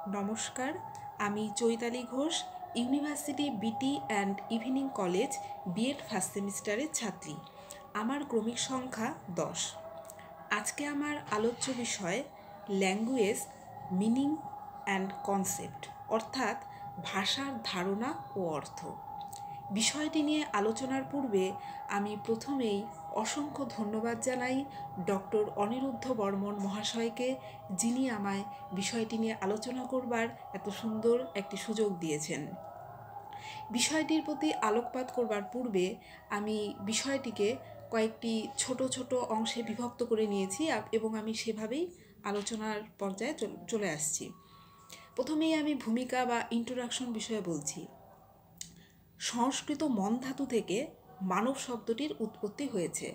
নমস্কার, আমি Chaitali Ghosh, university BT and evening college BEd first সেমিস্টারের ছাত্রী। আমার ক্রমিক সংখ্যা 10। আজকে আমার আলোচ্য বিষয় ল্যাঙ্গুয়েজ মিনিং অ্যান্ড কনসেপ্ট, অর্থাৎ ভাষার ধারণা ও অর্থ। বিষয়টি নিয়ে আলোচনার পূর্বে আমি প্রথমেই অসংখ্য ধন্যবাদ জানাই ডক্টর অনিরুদ্ধ বর্মন মহাশয়কে, যিনি আমায় বিষয়টি নিয়ে আলোচনা করবার এত সুন্দর একটি সুযোগ দিয়েছেন। বিষয়টির প্রতি আলোকপাত করবার পূর্বে আমি বিষয়টিকে কয়েকটি ছোট ছোট অংশে বিভক্ত করে নিয়েছি এবং আমি সেভাবেই আলোচনার পর্যায়ে চলে আসছি। প্রথমেই আমি ভূমিকা বা ইন্ট্রোডাকশন বিষয়ে বলছি। সংস্কৃত মন ধাতু থেকে মানব শব্দটির উৎপত্তি হয়েছে,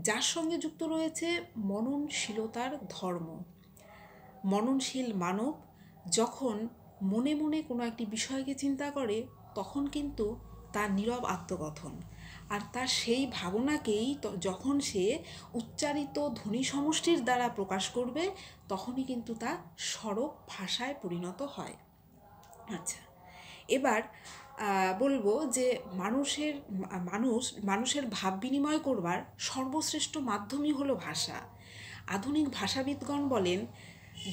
যার সঙ্গে যুক্ত রয়েছে মননশীলতার ধর্ম। মননশীল মানব যখন মনে মনে কোনো একটি বিষয়কে চিন্তা করে, তখন কিন্তু তার নীরব আত্মকথন, আর তার সেই ভাবনাকেই যখন সে উচ্চারিত ধ্বনি সমষ্টির দ্বারা প্রকাশ করবে, তখনই কিন্তু তা সরব ভাষায় পরিণত হয়। আচ্ছা, এবার বলবো যে মানুষের ভাব বিনিময় করবার সর্বশ্রেষ্ঠ মাধ্যমই হলো ভাষা। আধুনিক ভাষাবিদগণ বলেন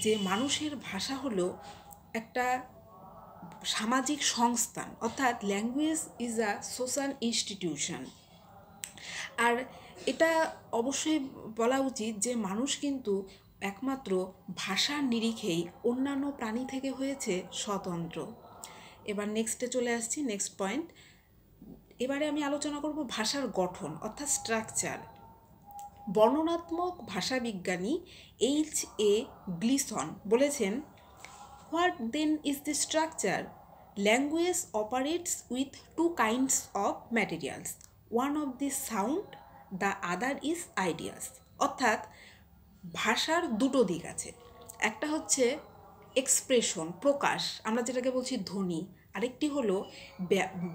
যে মানুষের ভাষা হলো একটা সামাজিক সংস্থান, অর্থাৎ language is a social institution. আর এটা অবশ্যই বলা উচিত যে মানুষ কিন্তু একমাত্র ভাষার নিরিখেই অন্যান্য প্রাণী থেকে হয়েছে স্বতন্ত্র। এবার নেক্সটে চলে আসছি, নেক্সট পয়েন্ট। এবারে আমি আলোচনা করব ভাষার গঠন, অর্থাৎ স্ট্রাকচার। বর্ণনাত্মক ভাষাবিজ্ঞানী H.A. গ্লিসন বলেছেন, what then is the structure? Language operates with two kinds of materials, one of the sound, the other is ideas. অর্থাৎ ভাষার দুটো দিক আছে, একটা হচ্ছে এক্সপ্রেশন, প্রকাশ, আমরা যেটাকে বলছি ধ্বনি, আরেকটি হলো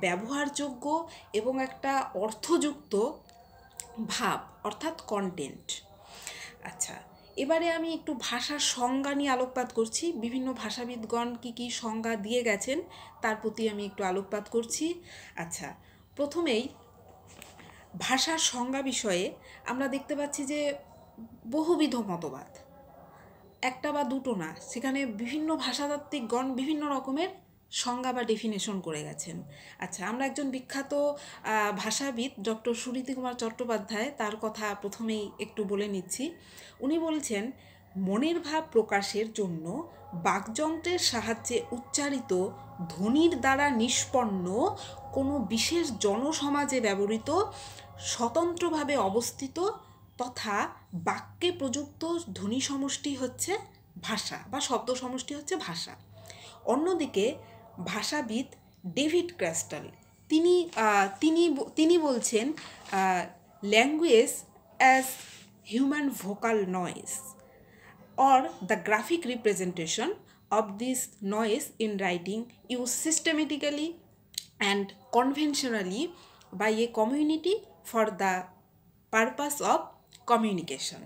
ব্যবহারযোগ্য এবং একটা অর্থযুক্ত ভাব, অর্থাৎ কন্টেন্ট। আচ্ছা, এবারে আমি একটু ভাষার সংজ্ঞা নিয়ে আলোকপাত করছি। বিভিন্ন ভাষাবিদগণ কী সংজ্ঞা দিয়ে গেছেন তার প্রতি আমি একটু আলোকপাত করছি। আচ্ছা, প্রথমেই ভাষার সংজ্ঞা বিষয়ে আমরা দেখতে পাচ্ছি যে বহুবিধ মতবাদ, একটা বা দুটো না, সেখানে বিভিন্ন ভাষাতাত্ত্বিকগণ বিভিন্ন রকমের সংজ্ঞা বা ডেফিনেশন করে গেছেন। আচ্ছা, আমরা একজন বিখ্যাত ভাষাবিদ ডক্টর সুনীতি কুমার চট্টোপাধ্যায়, তার কথা প্রথমেই একটু বলে নিচ্ছি। উনি বলছেন, মনের ভাব প্রকাশের জন্য বাকযন্ত্রের সাহায্যে উচ্চারিত ধ্বনির দ্বারা নিষ্পন্ন কোনো বিশেষ জনসমাজে ব্যবহৃত স্বতন্ত্রভাবে অবস্থিত তথা বাক্যে প্রযুক্ত ধ্বনি সমষ্টি হচ্ছে ভাষা বা শব্দ সমষ্টি হচ্ছে ভাষা। অন্যদিকে ভাষাবিদ ডেভিড ক্র্যাস্টাল তিনি বলছেন, language as human vocal noise or the graphic representation of this noise in writing used systematically and conventionally by a community for the purpose of communication.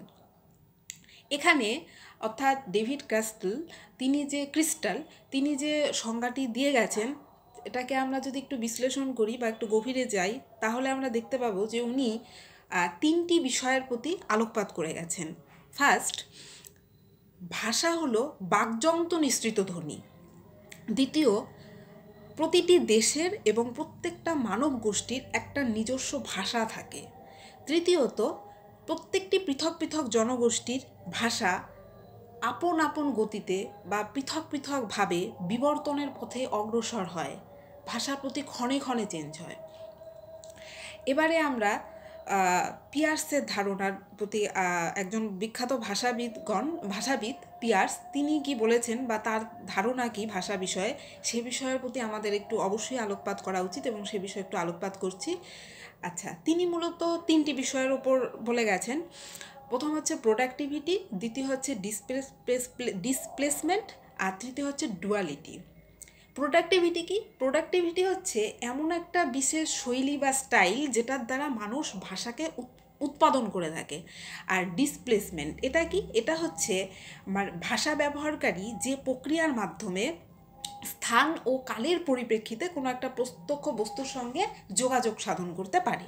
এখানে অর্থাৎ ডেভিড ক্রিস্টাল তিনি যে সংজ্ঞাটি দিয়ে গেছেন, এটাকে আমরা যদি একটু বিশ্লেষণ করি বা একটু গভীরে যাই, তাহলে আমরা দেখতে পাবো যে উনি তিনটি বিষয়ের প্রতি আলোকপাত করে গেছেন। ফার্স্ট, ভাষা হলো বাকযন্ত্র নিঃসৃত ধ্বনি। দ্বিতীয়, প্রতিটি দেশের এবং প্রত্যেকটা মানব গোষ্ঠীর একটা নিজস্ব ভাষা থাকে। তৃতীয়ত, প্রত্যেকটি পৃথক পৃথক জনগোষ্ঠীর ভাষা আপন আপন গতিতে বা পৃথক পৃথকভাবে বিবর্তনের পথে অগ্রসর হয়, ভাষার প্রতি ক্ষণে ক্ষণে চেঞ্জ হয়। এবারে আমরা পিয়ার্সের ধারণার প্রতি, একজন বিখ্যাত ভাষাবিদ পিয়ার্স, তিনি কি বলেছেন বা তার ধারণা কি ভাষা বিষয়ে, সে বিষয়ের প্রতি আমাদের একটু অবশ্যই আলোকপাত করা উচিত এবং সে বিষয়ে একটু আলোকপাত করছি। আচ্ছা, তিনি মূলত তিনটি বিষয়ের ওপর বলে গেছেন। প্রথম হচ্ছে প্রোডাক্টিভিটি, দ্বিতীয় হচ্ছে ডিসপ্লেসমেন্ট, আর তৃতীয় হচ্ছে ডুয়ালিটি। প্রোডাক্টিভিটি কি? প্রোডাক্টিভিটি হচ্ছে এমন একটা বিশেষ শৈলী বা স্টাইল যেটার দ্বারা মানুষ ভাষাকে উৎপাদন করে থাকে। আর ডিসপ্লেসমেন্ট এটা কি? এটা হচ্ছে ভাষা ব্যবহারকারী যে প্রক্রিয়ার মাধ্যমে স্থান ও কালের পরিপ্রেক্ষিতে কোনো একটা প্রত্যক্ষ বস্তুর সঙ্গে যোগাযোগ সাধন করতে পারে।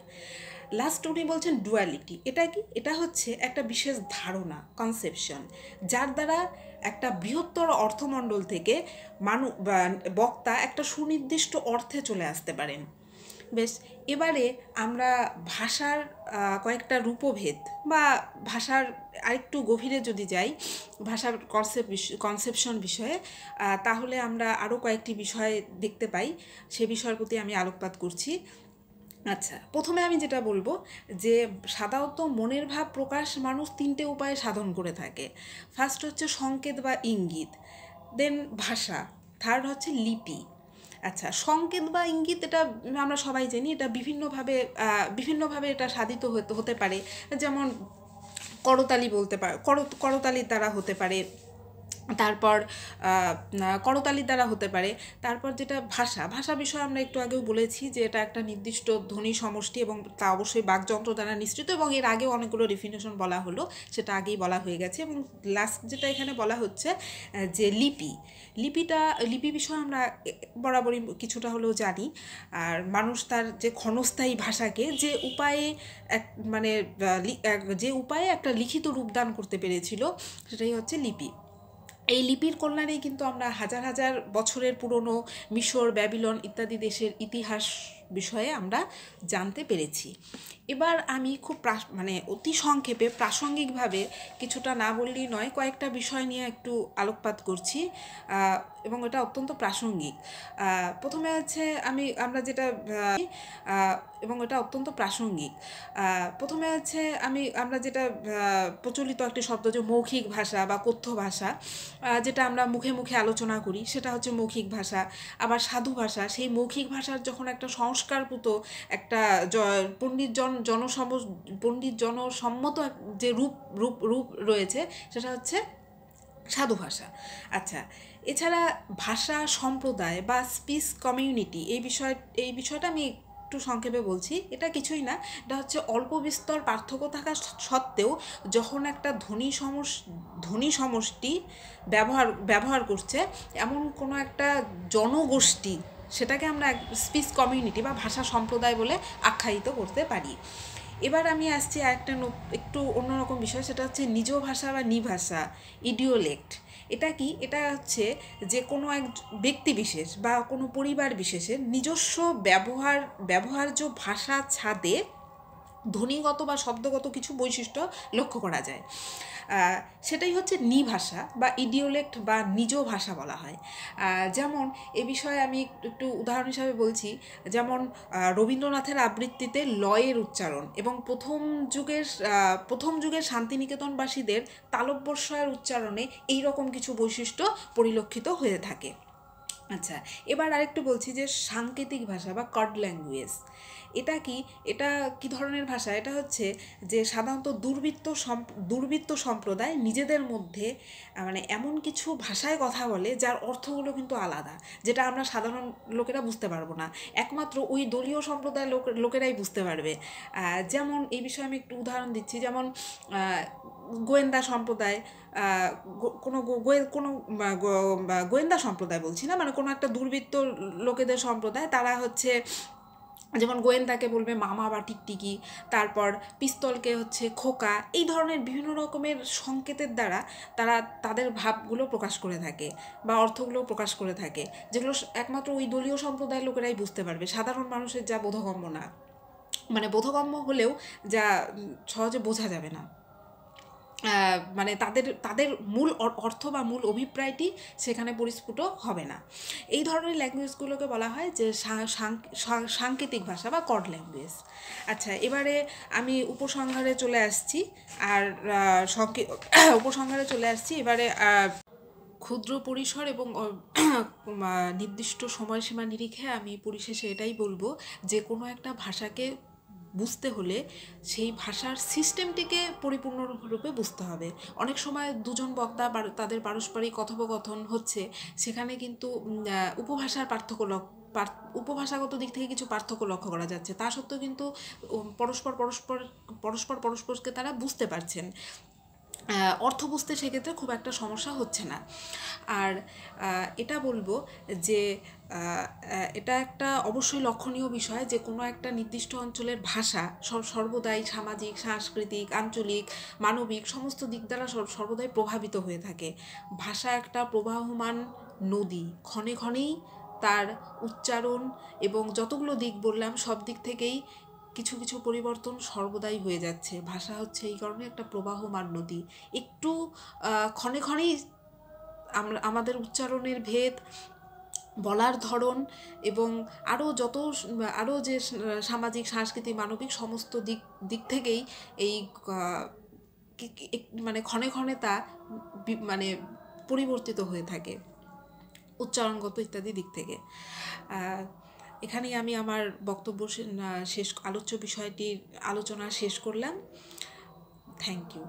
লাস্ট উনি বলছেন ডুয়ালিটি। এটা কি? এটা হচ্ছে একটা বিশেষ ধারণা, কনসেপশন, যার দ্বারা একটা বৃহত্তর অর্থমণ্ডল থেকে বক্তা একটা সুনির্দিষ্ট অর্থে চলে আসতে পারেন। বেশ, এবারে আমরা ভাষার কয়েকটা রূপভেদ বা ভাষার আরেকটু গভীরে যদি যাই, ভাষার কনসেপশন বিষয়ে, তাহলে আমরা আরও কয়েকটি বিষয় দেখতে পাই। সে বিষয়ের প্রতি আমি আলোকপাত করছি। আচ্ছা, প্রথমে আমি যেটা বলবো যে সাধারণত মনের ভাব প্রকাশ মানুষ তিনটে উপায়ে সাধন করে থাকে। ফার্স্ট হচ্ছে সংকেত বা ইঙ্গিত, দেন ভাষা, থার্ড হচ্ছে লিপি। আচ্ছা, সংকেত বা ইঙ্গিত এটা আমরা সবাই জানি, এটা বিভিন্নভাবে এটা সাধিত হতে পারে। যেমন করতালি বলতে পারে, করতালির দ্বারা হতে পারে, তারপর করতালির দ্বারা হতে পারে। তারপর যেটা ভাষা বিষয়ে আমরা একটু আগেও বলেছি যে এটা একটা নির্দিষ্ট ধ্বনি সমষ্টি এবং তা অবশ্যই বাকযন্ত্র দ্বারা নিঃসৃত, এবং এর আগেও অনেকগুলো ডেফিনেশন বলা হলো, সেটা আগেই বলা হয়ে গেছে। এবং লাস্ট যেটা এখানে বলা হচ্ছে যে লিপি বিষয়ে আমরা বরাবরই কিছুটা হলেও জানি। আর মানুষ তার যে ক্ষণস্থায়ী ভাষাকে যে উপায়ে যে উপায়ে একটা লিখিত রূপদান করতে পেরেছিল, সেটাই হচ্ছে লিপি। এই লিপির কল্যাণেই কিন্তু আমরা হাজার হাজার বছরের পুরনো মিশর, ব্যাবিলন ইত্যাদি দেশের ইতিহাস বিষয়ে আমরা জানতে পেরেছি। এবার আমি খুব অতি সংক্ষেপে প্রাসঙ্গিকভাবে, কিছুটা না বললেই নয়, কয়েকটা বিষয় নিয়ে একটু আলোকপাত করছি, এবং এটা অত্যন্ত প্রাসঙ্গিক। প্রথমে আছে আমরা যেটা প্রচলিত একটি শব্দ যে মৌখিক ভাষা বা কথ্য ভাষা, যেটা আমরা মুখে মুখে আলোচনা করি, সেটা হচ্ছে মৌখিক ভাষা। আবার সাধু ভাষা, সেই মৌখিক ভাষার যখন একটা সংস্কারপুত একটা পণ্ডিত জনসম্মত যে রূপ রয়েছে, সেটা হচ্ছে সাধু ভাষা। আচ্ছা, এছাড়া ভাষা সম্প্রদায় বা স্পিচ কমিউনিটি, এই বিষয়টা আমি একটু সংক্ষেপে বলছি। এটা কিছুই না, এটা হচ্ছে অল্প বিস্তর পার্থক্য থাকা সত্ত্বেও যখন একটা ধ্বনি সমষ্টি ব্যবহার করছে এমন কোনো একটা জনগোষ্ঠী, সেটাকে আমরা স্পিচ কমিউনিটি বা ভাষা সম্প্রদায় বলে আখ্যায়িত করতে পারি। এবার আমি আসছি আরেকটা একটু অন্যরকম বিষয়, সেটা হচ্ছে নিজ ভাষা বা নিভাষা, ইডিওলেক্ট। এটা কি? এটা হচ্ছে যে কোনো এক ব্যক্তি বিশেষ বা কোনো পরিবার বিশেষের নিজস্ব ব্যবহার্য ভাষা ছাদে ধ্বনিগত বা শব্দগত কিছু বৈশিষ্ট্য লক্ষ্য করা যায়। সেটাই হচ্ছে নিভাষা বা ইডিওলেক্ট বা নিজ ভাষা বলা হয়। যেমন এ বিষয়ে আমি একটু উদাহরণ হিসাবে বলছি, যেমন রবীন্দ্রনাথের আবৃত্তিতে লয়ের উচ্চারণ এবং প্রথম যুগের শান্তিনিকেতনবাসীদের তালব্যস্বরের উচ্চারণে এই রকম কিছু বৈশিষ্ট্য পরিলক্ষিত হয়ে থাকে। আচ্ছা, এবার আরেকটু বলছি যে সাংকেতিক ভাষা বা কড ল্যাঙ্গুয়েজ। এটা কি ধরনের ভাষা? এটা হচ্ছে যে সাধারণত দুর্বৃত্ত সম্প্রদায় নিজেদের মধ্যে এমন কিছু ভাষায় কথা বলে যার অর্থগুলো কিন্তু আলাদা, যেটা আমরা সাধারণ লোকেরা বুঝতে পারবো না, একমাত্র ওই দলীয় সম্প্রদায়ের লোকেরাই বুঝতে পারবে। যেমন এই বিষয়ে আমি একটু উদাহরণ দিচ্ছি, যেমন গোয়েন্দা সম্প্রদায়, কোনো গোয়েন্দা সম্প্রদায় বলছি না, কোনো একটা দুর্বৃত্ত লোকেদের সম্প্রদায়, তারা হচ্ছে যেমন গোয়েন্দাকে বলবে মামা বা টিকটিকি, তারপর পিস্তলকে হচ্ছে খোকা। এই ধরনের বিভিন্ন রকমের সংকেতের দ্বারা তারা তাদের ভাবগুলো প্রকাশ করে থাকে বা অর্থগুলো প্রকাশ করে থাকে, যেগুলো একমাত্র ওই দলীয় সম্প্রদায়ের লোকেরাই বুঝতে পারবে, সাধারণ মানুষের যা বোধগম্য না, বোধগম্য হলেও যা সহজে বোঝা যাবে না। তাদের মূল অর্থ বা মূল অভিপ্রায়টি সেখানে পরিস্ফুট হবে না। এই ধরনের ল্যাঙ্গুয়েজগুলোকে বলা হয় যে সাংকেতিক ভাষা বা কড ল্যাঙ্গুয়েজ। আচ্ছা, এবারে আমি উপসংহারে চলে আসছি। এবারে ক্ষুদ্র পরিসর এবং নির্দিষ্ট সময়সীমা নিরিখে আমি পরিশেষে এটাই বলবো যে কোনো একটা ভাষাকে বুঝতে হলে সেই ভাষার সিস্টেমটিকে পরিপূর্ণরূপে বুঝতে হবে। অনেক সময় দুজন বক্তা তাদের পারস্পরিক কথোপকথন হচ্ছে, সেখানে কিন্তু উপভাষার উপভাষাগত দিক থেকে কিছু পার্থক্য লক্ষ্য করা যাচ্ছে, তা সত্ত্বেও কিন্তু পরস্পরকে তারা বুঝতে পারছেন, অর্থ বুঝতে সেক্ষেত্রে খুব একটা সমস্যা হচ্ছে না। আর এটা বলবো যে এটা একটা অবশ্যই লক্ষণীয় বিষয় যে কোনো একটা নির্দিষ্ট অঞ্চলের ভাষা সর্বদাই সামাজিক, সাংস্কৃতিক, আঞ্চলিক, মানবিক সমস্ত দিক দ্বারা সর্বদাই প্রভাবিত হয়ে থাকে। ভাষা একটা প্রবাহমান নদী, ক্ষণে ক্ষণেই তার উচ্চারণ এবং যতগুলো দিক বললাম সব দিক থেকেই কিছু কিছু পরিবর্তন সর্বদাই হয়ে যাচ্ছে। ভাষা হচ্ছে এই কারণে একটা প্রবাহমান নদী। একটু ক্ষণে ক্ষণেই আমাদের উচ্চারণের ভেদ, বলার ধরন এবং আরও যে সামাজিক, সাংস্কৃতিক, মানবিক সমস্ত দিক থেকেই এই মানে ক্ষণে ক্ষণে তা মানে পরিবর্তিত হয়ে থাকে উচ্চারণগত ইত্যাদি দিক থেকে। এখানেই আমি আমার বক্তব্য আলোচ্য বিষয়টির আলোচনা শেষ করলাম। Thank you.